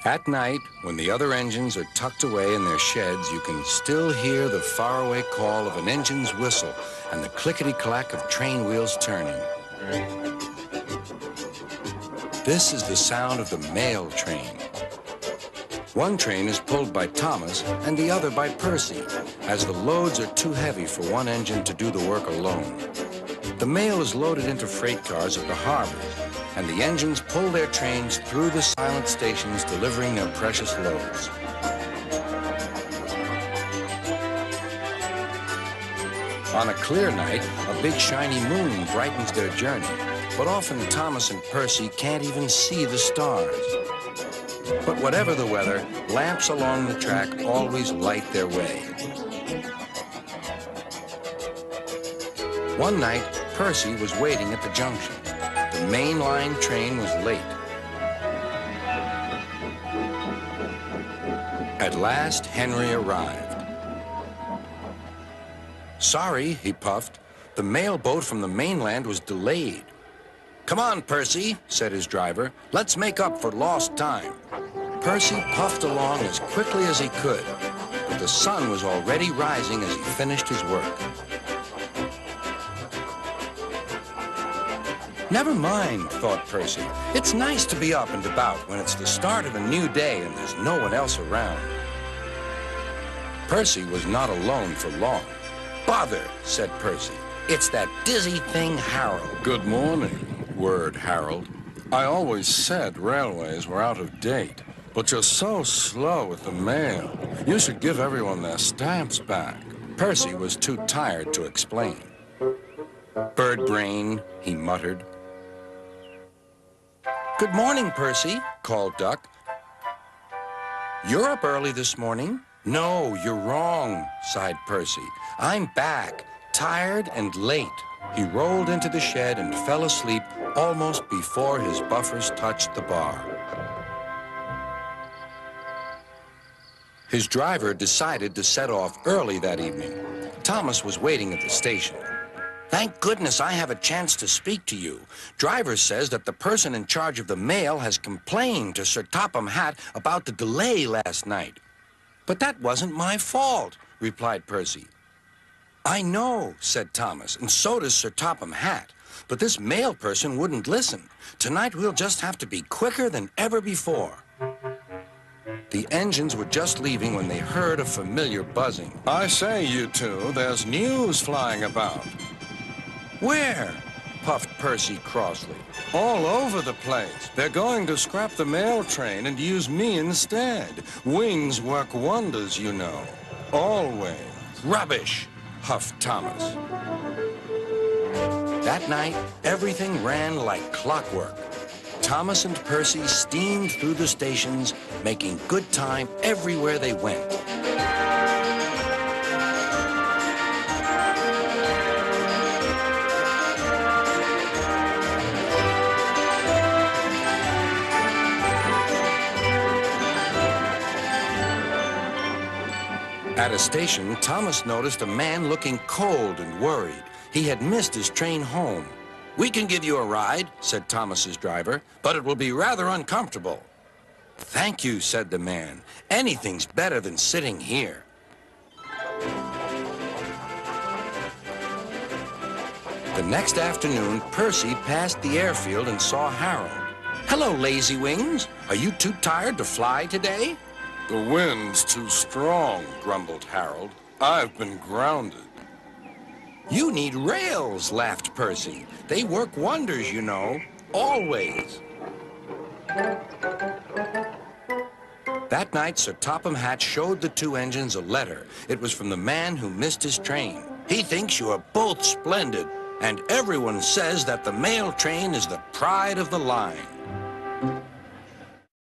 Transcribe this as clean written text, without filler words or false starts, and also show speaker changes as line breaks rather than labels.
At night, when the other engines are tucked away in their sheds, you can still hear the faraway call of an engine's whistle and the clickety-clack of train wheels turning. This is the sound of the mail train. One train is pulled by Thomas and the other by Percy, as the loads are too heavy for one engine to do the work alone. The mail is loaded into freight cars at the harbors, and the engines pull their trains through the silent stations delivering their precious loads. On a clear night, a big shiny moon brightens their journey, but often Thomas and Percy can't even see the stars. But whatever the weather, lamps along the track always light their way. One night, Percy was waiting at the junction. The main line train was late. At last, Henry arrived. Sorry, he puffed. The mail boat from the mainland was delayed. Come on, Percy, said his driver. Let's make up for lost time. Percy puffed along as quickly as he could, but the sun was already rising as he finished his work. Never mind, thought Percy. It's nice to be up and about when it's the start of a new day and there's no one else around. Percy was not alone for long. Bother, said Percy. It's that dizzy thing, Harold.
Good morning, whirred Harold. I always said railways were out of date, but you're so slow with the mail. You should give everyone their stamps back.
Percy was too tired to explain. Bird brain, he muttered. Good morning, Percy, called Duck. You're up early this morning? No, you're wrong, sighed Percy. I'm back, tired and late. He rolled into the shed and fell asleep almost before his buffers touched the bar. His driver decided to set off early that evening. Thomas was waiting at the station. Thank goodness I have a chance to speak to you. Driver says that the person in charge of the mail has complained to Sir Topham Hatt about the delay last night. But that wasn't my fault, replied Percy. I know, said Thomas, and so does Sir Topham Hatt. But this mail person wouldn't listen. Tonight we'll just have to be quicker than ever before. The engines were just leaving when they heard a familiar buzzing.
I say, you two, there's news flying about.
Where? Puffed Percy crossly.
All over the place. They're going to scrap the mail train and use me instead. Wings work wonders, you know. Always.
Rubbish, huffed Thomas. That night, everything ran like clockwork. Thomas and Percy steamed through the stations, making good time everywhere they went. At a station, Thomas noticed a man looking cold and worried. He had missed his train home. We can give you a ride, said Thomas's driver, but it will be rather uncomfortable. Thank you, said the man. Anything's better than sitting here. The next afternoon, Percy passed the airfield and saw Harold. Hello, Lazy Wings. Are you too tired to fly today?
The wind's too strong, grumbled Harold. I've been grounded.
You need rails, laughed Percy. They work wonders, you know. Always. That night, Sir Topham Hatt showed the two engines a letter. It was from the man who missed his train. He thinks you are both splendid, and everyone says that the mail train is the pride of the line.